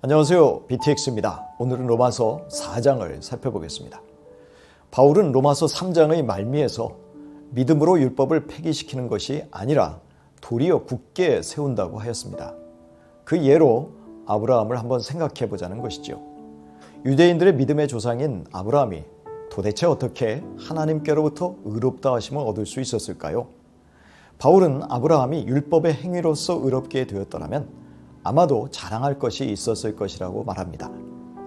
안녕하세요. BTX입니다. 오늘은 로마서 4장을 살펴보겠습니다. 바울은 로마서 3장의 말미에서 믿음으로 율법을 폐기시키는 것이 아니라 도리어 굳게 세운다고 하였습니다. 그 예로 아브라함을 한번 생각해 보자는 것이죠. 유대인들의 믿음의 조상인 아브라함이 도대체 어떻게 하나님께로부터 의롭다 하심을 얻을 수 있었을까요? 바울은 아브라함이 율법의 행위로서 의롭게 되었더라면 아마도 자랑할 것이 있었을 것이라고 말합니다.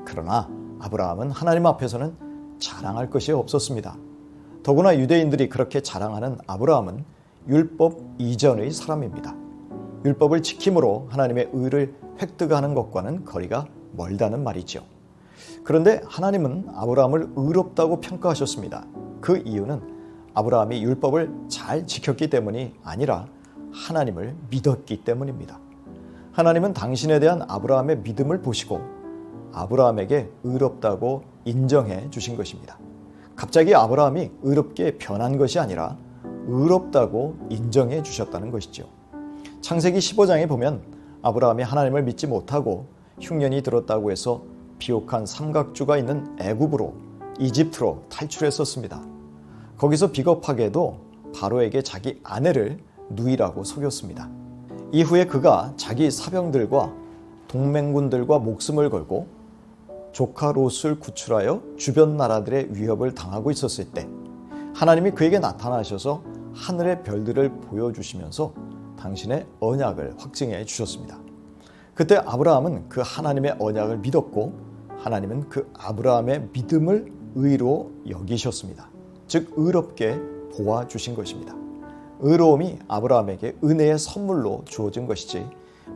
그러나 아브라함은 하나님 앞에서는 자랑할 것이 없었습니다. 더구나 유대인들이 그렇게 자랑하는 아브라함은 율법 이전의 사람입니다. 율법을 지킴으로 하나님의 의를 획득하는 것과는 거리가 멀다는 말이죠. 그런데 하나님은 아브라함을 의롭다고 평가하셨습니다. 그 이유는 아브라함이 율법을 잘 지켰기 때문이 아니라 하나님을 믿었기 때문입니다. 하나님은 당신에 대한 아브라함의 믿음을 보시고 아브라함에게 의롭다고 인정해 주신 것입니다. 갑자기 아브라함이 의롭게 변한 것이 아니라 의롭다고 인정해 주셨다는 것이죠. 창세기 15장에 보면 아브라함이 하나님을 믿지 못하고 흉년이 들었다고 해서 비옥한 삼각주가 있는 애굽으로 이집트로 탈출했었습니다. 거기서 비겁하게도 바로에게 자기 아내를 누이라고 속였습니다. 이후에 그가 자기 사병들과 동맹군들과 목숨을 걸고 조카 롯을 구출하여 주변 나라들의 위협을 당하고 있었을 때 하나님이 그에게 나타나셔서 하늘의 별들을 보여주시면서 당신의 언약을 확증해 주셨습니다. 그때 아브라함은 그 하나님의 언약을 믿었고 하나님은 그 아브라함의 믿음을 의로 여기셨습니다. 즉 의롭게 보아주신 것입니다. 의로움이 아브라함에게 은혜의 선물로 주어진 것이지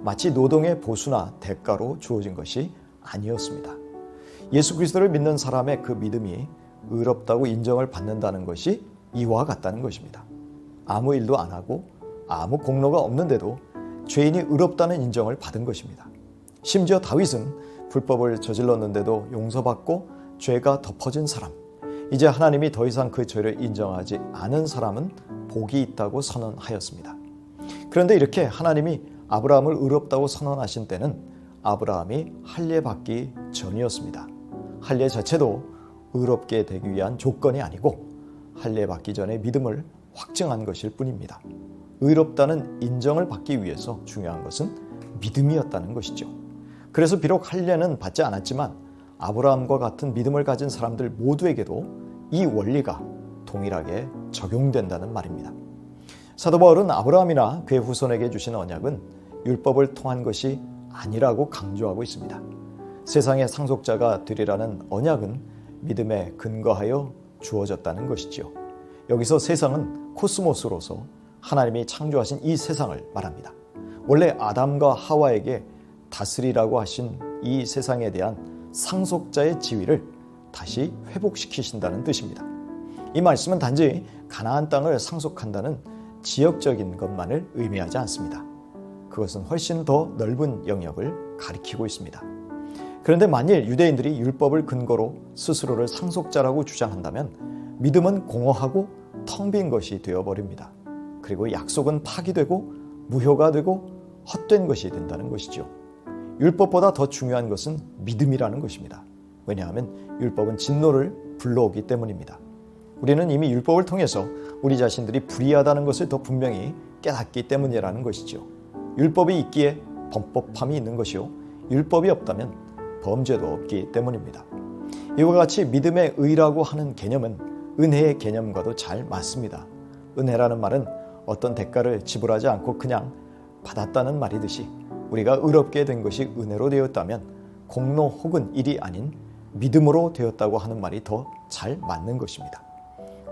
마치 노동의 보수나 대가로 주어진 것이 아니었습니다. 예수 그리스도를 믿는 사람의 그 믿음이 의롭다고 인정을 받는다는 것이 이와 같다는 것입니다. 아무 일도 안 하고 아무 공로가 없는데도 죄인이 의롭다는 인정을 받은 것입니다. 심지어 다윗은 불법을 저질렀는데도 용서받고 죄가 덮어진 사람, 이제 하나님이 더 이상 그 죄를 인정하지 않은 사람은 복이 있다고 선언하였습니다. 그런데 이렇게 하나님이 아브라함을 의롭다고 선언하신 때는 아브라함이 할례 받기 전이었습니다. 할례 자체도 의롭게 되기 위한 조건이 아니고 할례 받기 전에 믿음을 확증한 것일 뿐입니다. 의롭다는 인정을 받기 위해서 중요한 것은 믿음이었다는 것이죠. 그래서 비록 할례는 받지 않았지만 아브라함과 같은 믿음을 가진 사람들 모두에게도 이 원리가 동일하게 적용된다는 말입니다. 사도 바울은 아브라함이나 그의 후손에게 주신 언약은 율법을 통한 것이 아니라고 강조하고 있습니다. 세상의 상속자가 되리라는 언약은 믿음에 근거하여 주어졌다는 것이지요. 여기서 세상은 코스모스로서 하나님이 창조하신 이 세상을 말합니다. 원래 아담과 하와에게 다스리라고 하신 이 세상에 대한 상속자의 지위를 다시 회복시키신다는 뜻입니다. 이 말씀은 단지 가나안 땅을 상속한다는 지역적인 것만을 의미하지 않습니다. 그것은 훨씬 더 넓은 영역을 가리키고 있습니다. 그런데 만일 유대인들이 율법을 근거로 스스로를 상속자라고 주장한다면 믿음은 공허하고 텅 빈 것이 되어버립니다. 그리고 약속은 파기되고 무효가 되고 헛된 것이 된다는 것이죠. 율법보다 더 중요한 것은 믿음이라는 것입니다. 왜냐하면 율법은 진노를 불러오기 때문입니다. 우리는 이미 율법을 통해서 우리 자신들이 불의하다는 것을 더 분명히 깨닫기 때문이라는 것이죠. 율법이 있기에 범법함이 있는 것이요 율법이 없다면 범죄도 없기 때문입니다. 이와 같이 믿음의 의라고 하는 개념은 은혜의 개념과도 잘 맞습니다. 은혜라는 말은 어떤 대가를 지불하지 않고 그냥 받았다는 말이듯이 우리가 의롭게 된 것이 은혜로 되었다면 공로 혹은 일이 아닌 믿음으로 되었다고 하는 말이 더 잘 맞는 것입니다.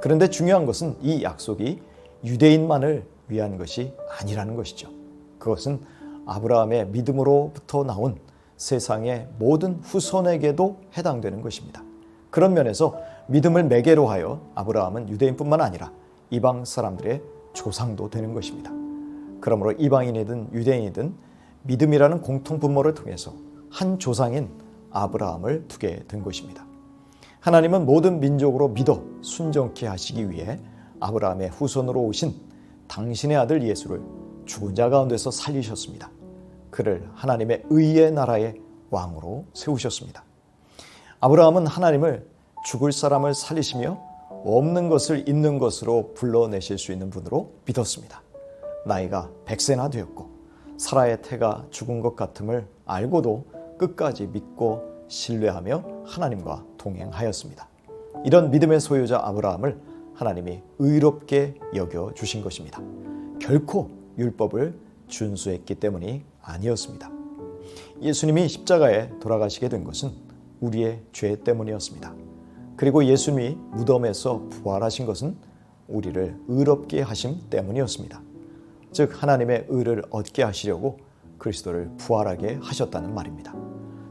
그런데 중요한 것은 이 약속이 유대인만을 위한 것이 아니라는 것이죠. 그것은 아브라함의 믿음으로부터 나온 세상의 모든 후손에게도 해당되는 것입니다. 그런 면에서 믿음을 매개로 하여 아브라함은 유대인뿐만 아니라 이방 사람들의 조상도 되는 것입니다. 그러므로 이방인이든 유대인이든 믿음이라는 공통분모를 통해서 한 조상인 아브라함을 두게 된 것입니다. 하나님은 모든 민족으로 믿어 순종케 하시기 위해 아브라함의 후손으로 오신 당신의 아들 예수를 죽은 자 가운데서 살리셨습니다. 그를 하나님의 의의 나라의 왕으로 세우셨습니다. 아브라함은 하나님을 죽을 사람을 살리시며 없는 것을 있는 것으로 불러내실 수 있는 분으로 믿었습니다. 나이가 100세나 되었고 사라의 태가 죽은 것 같음을 알고도 끝까지 믿고 신뢰하며 하나님과 동행하였습니다. 이런 믿음의 소유자 아브라함을 하나님이 의롭게 여겨주신 것입니다. 결코 율법을 준수했기 때문이 아니었습니다. 예수님이 십자가에 돌아가시게 된 것은 우리의 죄 때문이었습니다. 그리고 예수님이 무덤에서 부활하신 것은 우리를 의롭게 하심 때문이었습니다. 즉 하나님의 의를 얻게 하시려고 그리스도를 부활하게 하셨다는 말입니다.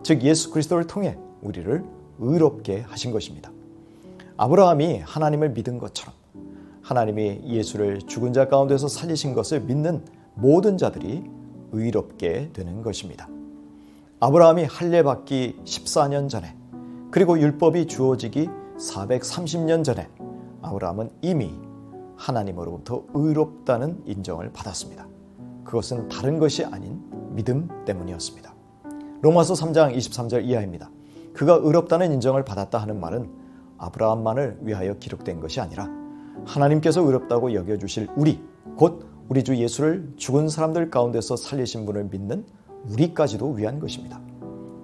즉 예수 그리스도를 통해 우리를 의롭게 하신 것입니다. 아브라함이 하나님을 믿은 것처럼 하나님이 예수를 죽은 자 가운데서 살리신 것을 믿는 모든 자들이 의롭게 되는 것입니다. 아브라함이 할례 받기 14년 전에 그리고 율법이 주어지기 430년 전에 아브라함은 이미 하나님으로부터 의롭다는 인정을 받았습니다. 그것은 다른 것이 아닌 믿음 때문이었습니다. 로마서 3장 23절 이하입니다. 그가 의롭다는 인정을 받았다 하는 말은 아브라함만을 위하여 기록된 것이 아니라 하나님께서 의롭다고 여겨주실 우리, 곧 우리 주 예수를 죽은 사람들 가운데서 살리신 분을 믿는 우리까지도 위한 것입니다.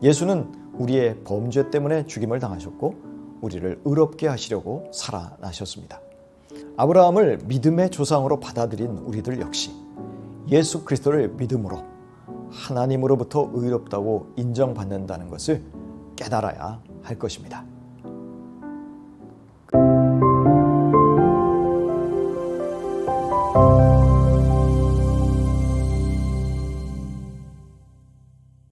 예수는 우리의 범죄 때문에 죽임을 당하셨고 우리를 의롭게 하시려고 살아나셨습니다. 아브라함을 믿음의 조상으로 받아들인 우리들 역시 예수 그리스도를 믿음으로 하나님으로부터 의롭다고 인정받는다는 것을 깨달아야 할 것입니다.